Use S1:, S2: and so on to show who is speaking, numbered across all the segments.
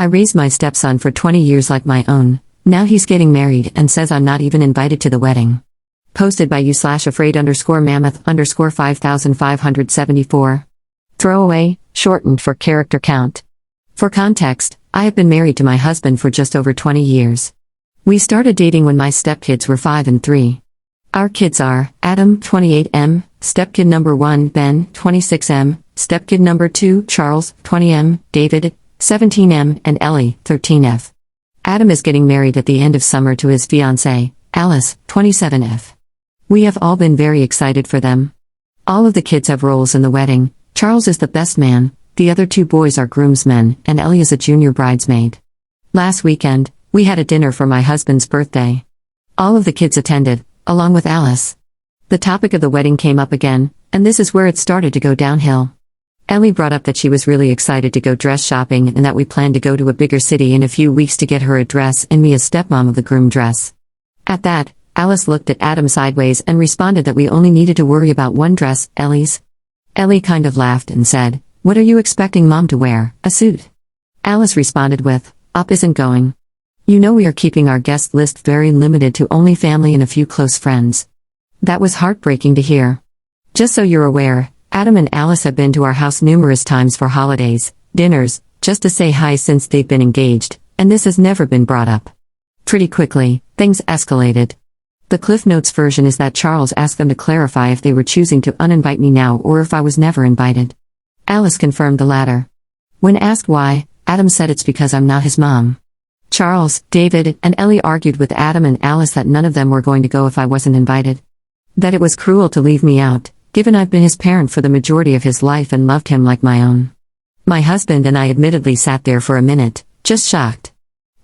S1: I raised my stepson for 20 years like my own. Now he's getting married and says I'm not even invited to the wedding. Posted by you/afraid_mammoth_5574. Throwaway, shortened for character count. For context, I have been married to my husband for just over 20 years. We started dating when my stepkids were 5 and 3. Our kids are Adam, 28M, stepkid number 1, Ben, 26M, stepkid number 2, Charles, 20M, David, 17M, and Ellie, 13F. Adam is getting married at the end of summer to his fiancée, Alice, 27F. We have all been very excited for them. All of the kids have roles in the wedding. Charles is the best man, the other 2 boys are groomsmen, and Ellie is a junior bridesmaid. Last weekend, we had a dinner for my husband's birthday. All of the kids attended, along with Alice. The topic of the wedding came up again, and this is where it started to go downhill. Ellie brought up that she was really excited to go dress shopping and that we planned to go to a bigger city in a few weeks to get her a dress and me a stepmom of the groom dress. At that, Alice looked at Adam sideways and responded that we only needed to worry about one dress, Ellie's. Ellie kind of laughed and said, "What are you expecting mom to wear, a suit?" Alice responded with, "Up isn't going. You know we are keeping our guest list very limited to only family and a few close friends." That was heartbreaking to hear. Just so you're aware, Adam and Alice have been to our house numerous times for holidays, dinners, just to say hi since they've been engaged, and this has never been brought up. Pretty quickly, things escalated. The Cliff Notes version is that Charles asked them to clarify if they were choosing to uninvite me now or if I was never invited. Alice confirmed the latter. When asked why, Adam said it's because I'm not his mom. Charles, David, and Ellie argued with Adam and Alice that none of them were going to go if I wasn't invited. That it was cruel to leave me out, given I've been his parent for the majority of his life and loved him like my own. My husband and I admittedly sat there for a minute, just shocked.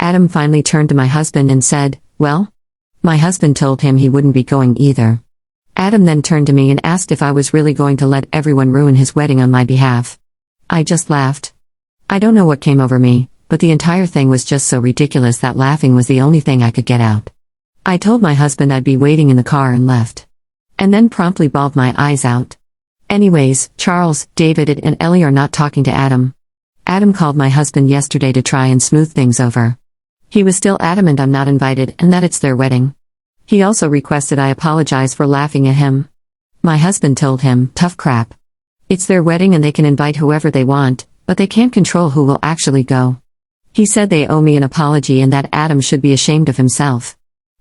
S1: Adam finally turned to my husband and said, "Well?" My husband told him he wouldn't be going either. Adam then turned to me and asked if I was really going to let everyone ruin his wedding on my behalf. I just laughed. I don't know what came over me, but the entire thing was just so ridiculous that laughing was the only thing I could get out. I told my husband I'd be waiting in the car and left. And then promptly bawled my eyes out. Anyways, Charles, David, and Ellie are not talking to Adam. Adam called my husband yesterday to try and smooth things over. He was still adamant I'm not invited and that it's their wedding. He also requested I apologize for laughing at him. My husband told him, "Tough crap. It's their wedding and they can invite whoever they want, but they can't control who will actually go." He said they owe me an apology and that Adam should be ashamed of himself.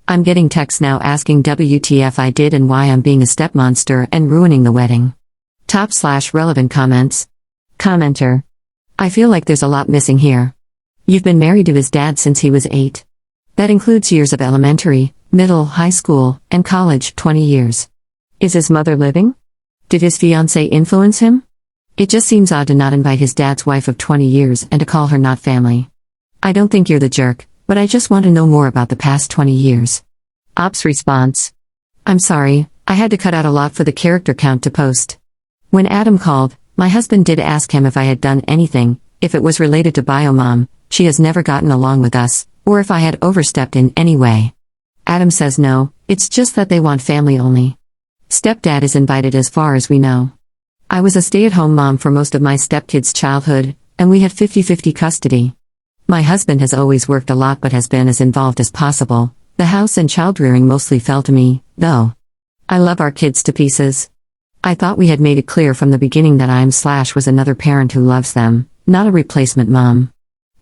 S1: I'm getting texts now asking WTF I did and why I'm being a stepmonster and ruining the wedding. Top/relevant comments. Commenter. I feel like there's a lot missing here. You've been married to his dad since he was 8. That includes years of elementary, middle, high school, and college, 20 years. Is his mother living? Did his fiancé influence him? It just seems odd to not invite his dad's wife of 20 years and to call her not family. I don't think you're the jerk, but I just want to know more about the past 20 years. Ops response. I'm sorry, I had to cut out a lot for the character count to post. When Adam called, my husband did ask him if I had done anything, if it was related to biomom, she has never gotten along with us, or if I had overstepped in any way. Adam says no, it's just that they want family only. Stepdad is invited as far as we know. I was a stay-at-home mom for most of my stepkids' childhood, and we had 50-50 custody. My husband has always worked a lot but has been as involved as possible. The house and child-rearing mostly fell to me, though. I love our kids to pieces. I thought we had made it clear from the beginning that I/was another parent who loves them, not a replacement mom.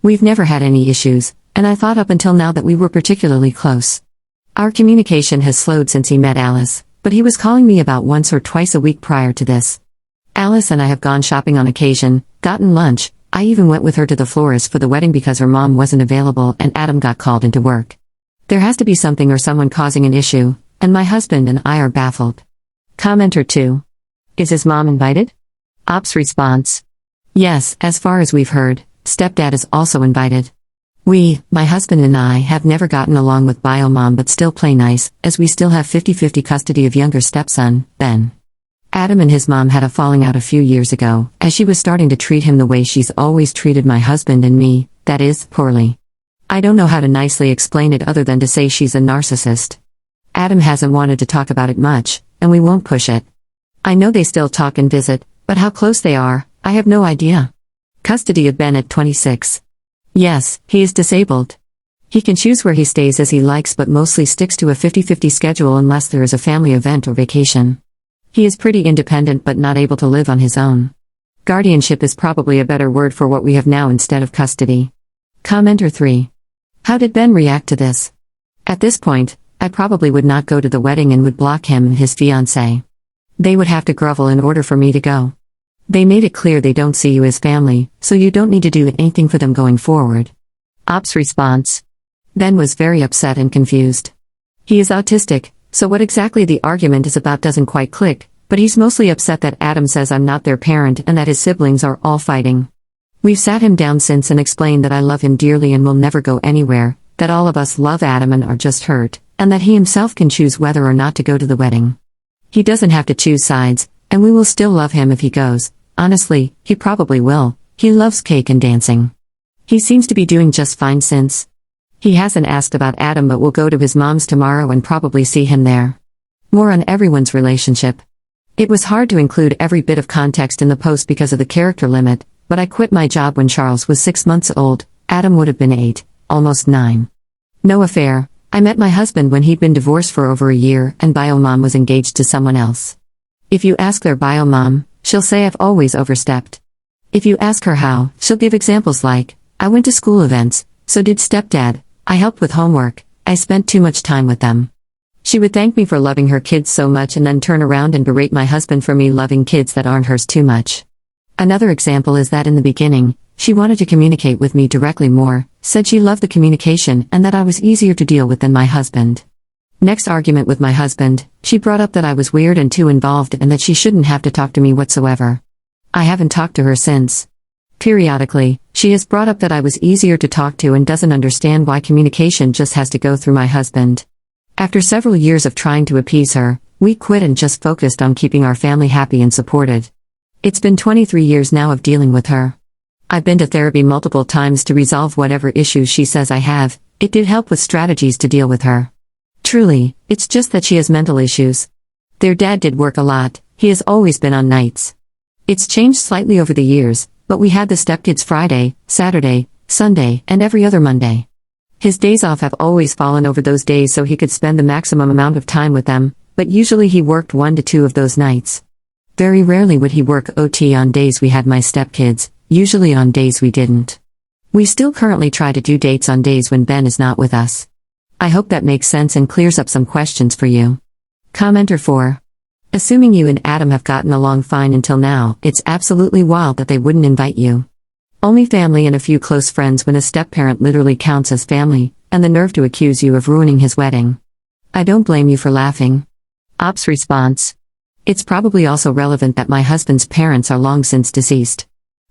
S1: We've never had any issues, and I thought up until now that we were particularly close. Our communication has slowed since he met Alice, but he was calling me about once or twice a week prior to this. Alice and I have gone shopping on occasion, gotten lunch. I even went with her to the florist for the wedding because her mom wasn't available and Adam got called into work. There has to be something or someone causing an issue, and my husband and I are baffled. Commenter 2. Is his mom invited? Ops response. Yes, as far as we've heard, stepdad is also invited. We, my husband and I, have never gotten along with biomom but still play nice, as we still have 50-50 custody of younger stepson, Ben. Adam and his mom had a falling out a few years ago, as she was starting to treat him the way she's always treated my husband and me, that is, poorly. I don't know how to nicely explain it other than to say she's a narcissist. Adam hasn't wanted to talk about it much, and we won't push it. I know they still talk and visit, but how close they are, I have no idea. Custody of Ben at 26. Yes, he is disabled. He can choose where he stays as he likes but mostly sticks to a 50-50 schedule unless there is a family event or vacation. He is pretty independent but not able to live on his own. Guardianship is probably a better word for what we have now instead of custody. Commenter 3. How did Ben react to this? At this point, I probably would not go to the wedding and would block him and his fiancée. They would have to grovel in order for me to go. They made it clear they don't see you as family, so you don't need to do anything for them going forward. Ops response. Ben was very upset and confused. He is autistic, so what exactly the argument is about doesn't quite click, but he's mostly upset that Adam says I'm not their parent and that his siblings are all fighting. We've sat him down since and explained that I love him dearly and will never go anywhere, that all of us love Adam and are just hurt, and that he himself can choose whether or not to go to the wedding. He doesn't have to choose sides, and we will still love him if he goes. Honestly, he probably will. He loves cake and dancing. He seems to be doing just fine since. He hasn't asked about Adam but will go to his mom's tomorrow and probably see him there. More on everyone's relationship. It was hard to include every bit of context in the post because of the character limit, but I quit my job when Charles was 6 months old, Adam would have been 8, almost 9. No affair. I met my husband when he'd been divorced for over a year and bio mom was engaged to someone else. If you ask their bio mom, she'll say I've always overstepped. If you ask her how, she'll give examples like, I went to school events, so did stepdad, I helped with homework, I spent too much time with them. She would thank me for loving her kids so much and then turn around and berate my husband for me loving kids that aren't hers too much. Another example is that in the beginning, she wanted to communicate with me directly more, said she loved the communication and that I was easier to deal with than my husband. Next argument with my husband, she brought up that I was weird and too involved and that she shouldn't have to talk to me whatsoever. I haven't talked to her since. Periodically, she has brought up that I was easier to talk to and doesn't understand why communication just has to go through my husband. After several years of trying to appease her, we quit and just focused on keeping our family happy and supported. It's been 23 years now of dealing with her. I've been to therapy multiple times to resolve whatever issues she says I have. It did help with strategies to deal with her. Truly, it's just that she has mental issues. Their dad did work a lot, he has always been on nights. It's changed slightly over the years, but we had the stepkids Friday, Saturday, Sunday, and every other Monday. His days off have always fallen over those days so he could spend the maximum amount of time with them, but usually he worked 1 to 2 of those nights. Very rarely would he work OT on days we had my stepkids, usually on days we didn't. We still currently try to do dates on days when Ben is not with us. I hope that makes sense and clears up some questions for you. Commenter 4. Assuming you and Adam have gotten along fine until now, it's absolutely wild that they wouldn't invite you. Only family and a few close friends when a step-parent literally counts as family, and the nerve to accuse you of ruining his wedding. I don't blame you for laughing. Ops response. It's probably also relevant that my husband's parents are long since deceased.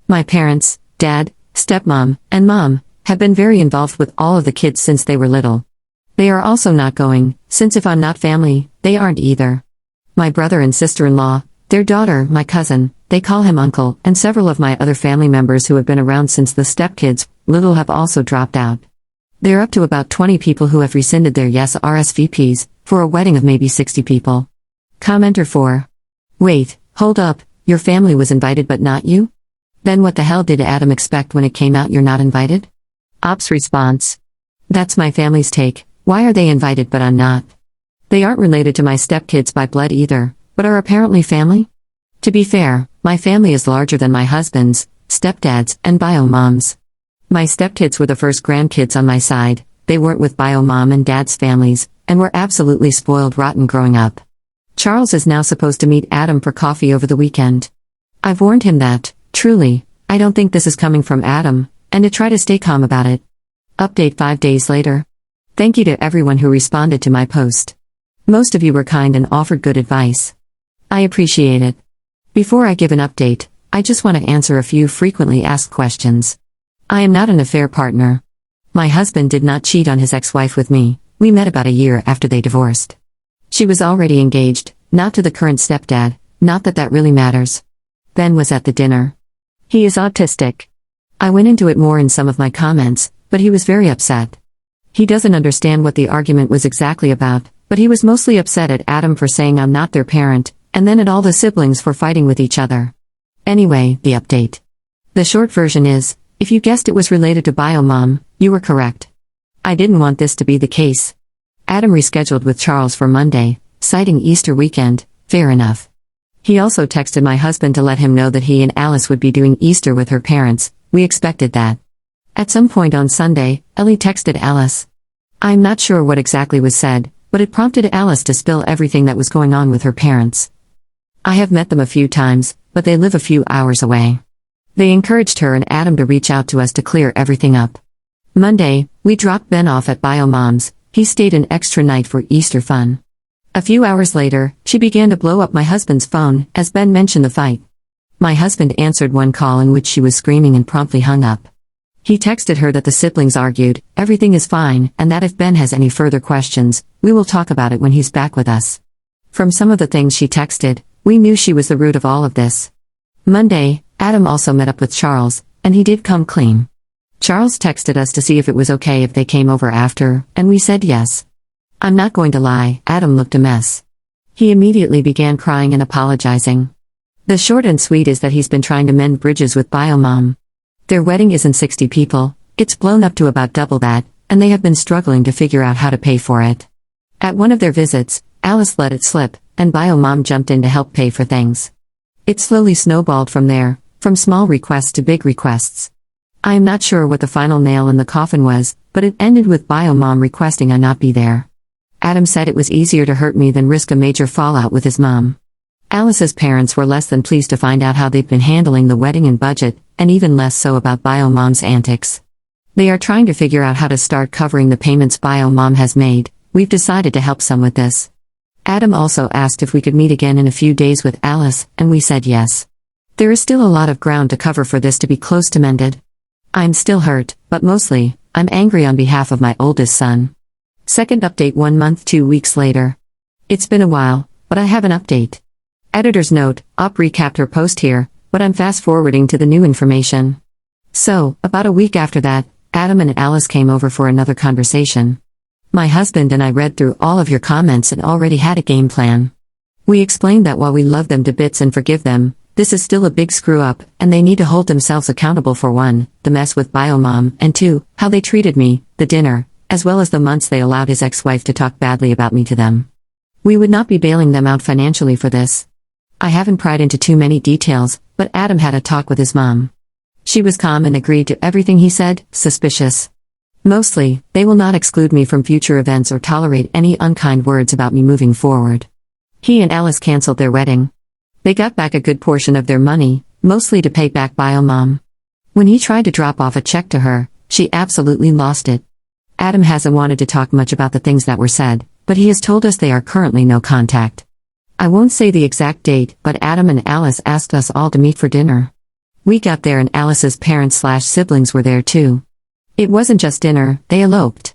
S1: My parents, dad, stepmom, and mom, have been very involved with all of the kids since they were little. They are also not going, since if I'm not family, they aren't either. My brother and sister-in-law, their daughter, my cousin, they call him uncle, and several of my other family members who have been around since the stepkids, little have also dropped out. They're up to about 20 people who have rescinded their yes RSVPs, for a wedding of maybe 60 people. Commenter 4. Wait, hold up, your family was invited but not you? Then what the hell did Adam expect when it came out you're not invited? Ops response. That's my family's take, why are they invited but I'm not? They aren't related to my stepkids by blood either, but are apparently family? To be fair, my family is larger than my husband's, stepdad's, and bio mom's. My stepkids were the first grandkids on my side, they weren't with bio mom and dad's families, and were absolutely spoiled rotten growing up. Charles is now supposed to meet Adam for coffee over the weekend. I've warned him that, truly, I don't think this is coming from Adam, and to try to stay calm about it. Update 5 days later. Thank you to everyone who responded to my post. Most of you were kind and offered good advice. I appreciate it. Before I give an update, I just want to answer a few frequently asked questions. I am not an affair partner. My husband did not cheat on his ex-wife with me, we met about a year after they divorced. She was already engaged, not to the current stepdad, not that that really matters. Ben was at the dinner. He is autistic. I went into it more in some of my comments, but he was very upset. He doesn't understand what the argument was exactly about, but he was mostly upset at Adam for saying I'm not their parent, and then at all the siblings for fighting with each other. Anyway, the update. The short version is, If you guessed it was related to biomom, you were correct. I didn't want this to be the case. Adam rescheduled with Charles for Monday, citing Easter weekend. Fair enough. He also texted my husband to let him know that he and Alice would be doing Easter with her parents. We expected that. At some point on Sunday, Ellie texted Alice. I'm not sure what exactly was said, but it prompted Alice to spill everything that was going on with her parents. I have met them a few times, but they live a few hours away. They encouraged her and Adam to reach out to us to clear everything up. Monday, we dropped Ben off at Biomom's. He stayed an extra night for Easter fun. A few hours later, she began to blow up my husband's phone, as Ben mentioned the fight. My husband answered one call in which she was screaming and promptly hung up. He texted her that the siblings argued, everything is fine, and that if Ben has any further questions, we will talk about it when he's back with us. From some of the things she texted, we knew she was the root of all of this. Monday, Adam also met up with Charles, and he did come clean. Charles texted us to see if it was okay if they came over after, and we said yes. I'm not going to lie, Adam looked a mess. He immediately began crying and apologizing. The short and sweet is that he's been trying to mend bridges with biomom. Their wedding isn't 60 people, it's blown up to about double that, and they have been struggling to figure out how to pay for it. At one of their visits, Alice let it slip, and biomom jumped in to help pay for things. It slowly snowballed from there, from small requests to big requests. I am not sure what the final nail in the coffin was, but it ended with biomom requesting I not be there. Adam said it was easier to hurt me than risk a major fallout with his mom. Alice's parents were less than pleased to find out how they've been handling the wedding and budget, and even less so about biomom's antics. They are trying to figure out how to start covering the payments biomom has made. We've decided to help some with this. Adam also asked if we could meet again in a few days with Alice, and we said yes. There is still a lot of ground to cover for this to be close to mended. I'm still hurt, but mostly, I'm angry on behalf of my oldest son. Second update 1 month 2 weeks later. It's been a while, but I have an update. Editor's note, Op recapped her post here, but I'm fast forwarding to the new information. So, about a week after that, Adam and Alice came over for another conversation. My husband and I read through all of your comments and already had a game plan. We explained that while we love them to bits and forgive them, this is still a big screw-up, and they need to hold themselves accountable for 1, the mess with biomom, and 2, how they treated me, the dinner, as well as the months they allowed his ex-wife to talk badly about me to them. We would not be bailing them out financially for this. I haven't pried into too many details, but Adam had a talk with his mom. She was calm and agreed to everything he said, suspicious. Mostly, they will not exclude me from future events or tolerate any unkind words about me moving forward. He and Alice canceled their wedding. They got back a good portion of their money, mostly to pay back biomom. When he tried to drop off a check to her, she absolutely lost it. Adam hasn't wanted to talk much about the things that were said, but he has told us they are currently no contact. I won't say the exact date, but Adam and Alice asked us all to meet for dinner. We got there and Alice's parents/siblings were there too. It wasn't just dinner, they eloped.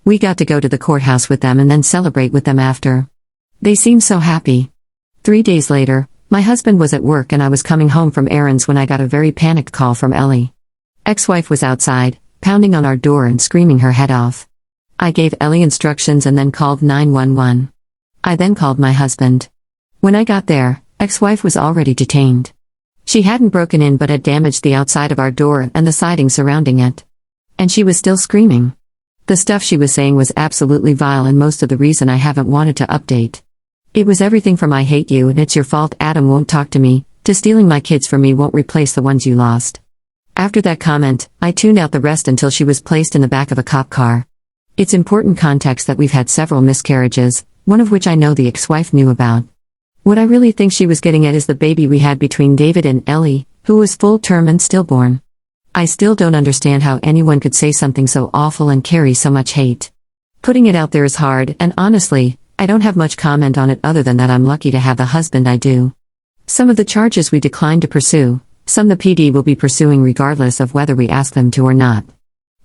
S1: We got to go to the courthouse with them and then celebrate with them after. They seemed so happy. 3 days later, my husband was at work and I was coming home from errands when I got a very panicked call from Ellie. Ex-wife was outside, pounding on our door and screaming her head off. I gave Ellie instructions and then called 911. I then called my husband. When I got there, ex-wife was already detained. She hadn't broken in but had damaged the outside of our door and the siding surrounding it. And she was still screaming. The stuff she was saying was absolutely vile and most of the reason I haven't wanted to update. It was everything from I hate you and it's your fault Adam won't talk to me, to stealing my kids from me won't replace the ones you lost. After that comment, I tuned out the rest until she was placed in the back of a cop car. It's important context that we've had several miscarriages, one of which I know the ex-wife knew about. What I really think she was getting at is the baby we had between David and Ellie, who was full term and stillborn. I still don't understand how anyone could say something so awful and carry so much hate. Putting it out there is hard, and honestly, I don't have much comment on it other than that I'm lucky to have the husband I do. Some of the charges we declined to pursue, some the PD will be pursuing regardless of whether we ask them to or not.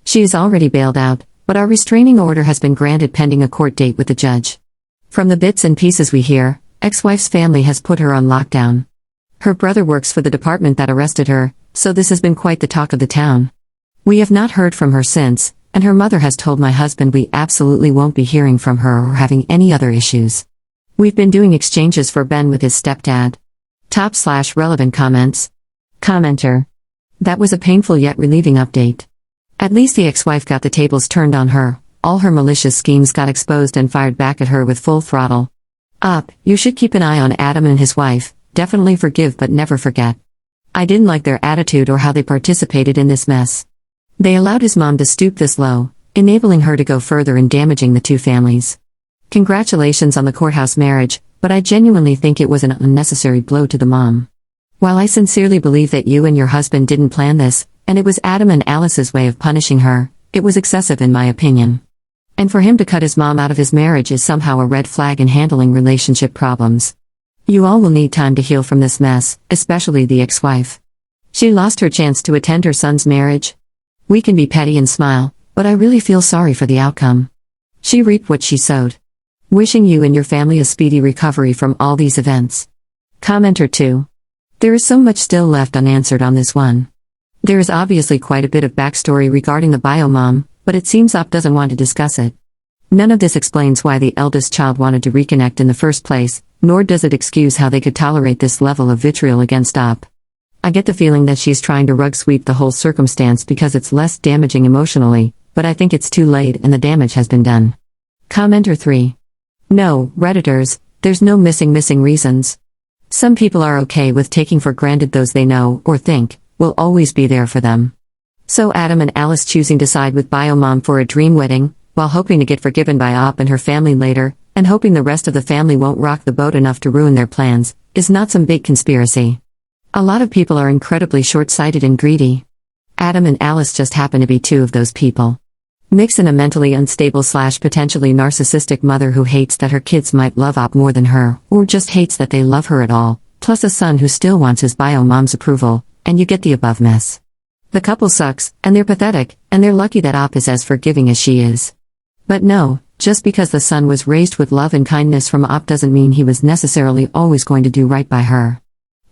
S1: She is already bailed out, but our restraining order has been granted pending a court date with the judge. From the bits and pieces we hear, ex-wife's family has put her on lockdown. Her brother works for the department that arrested her, so this has been quite the talk of the town. We have not heard from her since, and her mother has told my husband we absolutely won't be hearing from her or having any other issues. We've been doing exchanges for Ben with his stepdad. Top/relevant comments. Commenter. That was a painful yet relieving update. At least the ex-wife got the tables turned on her, all her malicious schemes got exposed and fired back at her with full throttle. You should keep an eye on Adam and his wife, definitely forgive but never forget. I didn't like their attitude or how they participated in this mess. They allowed his mom to stoop this low, enabling her to go further in damaging the two families. Congratulations on the courthouse marriage, but I genuinely think it was an unnecessary blow to the mom. While I sincerely believe that you and your husband didn't plan this, and it was Adam and Alice's way of punishing her, it was excessive in my opinion. And for him to cut his mom out of his marriage is somehow a red flag in handling relationship problems. You all will need time to heal from this mess, especially the ex-wife. She lost her chance to attend her son's marriage. We can be petty and smile, but I really feel sorry for the outcome. She reaped what she sowed. Wishing you and your family a speedy recovery from all these events. Commenter 2. There is so much still left unanswered on this one. There is obviously quite a bit of backstory regarding the bio-mom, but it seems Op doesn't want to discuss it. None of this explains why the eldest child wanted to reconnect in the first place, nor does it excuse how they could tolerate this level of vitriol against Op. I get the feeling that she's trying to rug sweep the whole circumstance because it's less damaging emotionally, but I think it's too late and the damage has been done. Commenter 3. No, Redditors, there's no missing reasons. Some people are okay with taking for granted those they know, or think, will always be there for them. So Adam and Alice choosing to side with bio-mom for a dream wedding, while hoping to get forgiven by Op and her family later, and hoping the rest of the family won't rock the boat enough to ruin their plans, is not some big conspiracy. A lot of people are incredibly short-sighted and greedy. Adam and Alice just happen to be two of those people. Mix in a mentally unstable / potentially narcissistic mother who hates that her kids might love Op more than her, or just hates that they love her at all, plus a son who still wants his bio-mom's approval, and you get the above mess. The couple sucks, and they're pathetic, and they're lucky that Op is as forgiving as she is. But no, just because the son was raised with love and kindness from Op doesn't mean he was necessarily always going to do right by her.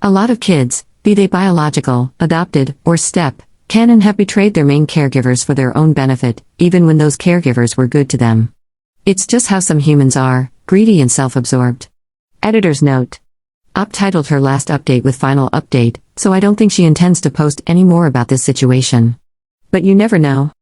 S1: A lot of kids, be they biological, adopted, or step, can and have betrayed their main caregivers for their own benefit, even when those caregivers were good to them. It's just how some humans are, greedy and self-absorbed. Editor's note. Op titled her last update with final update, so I don't think she intends to post any more about this situation. But you never know.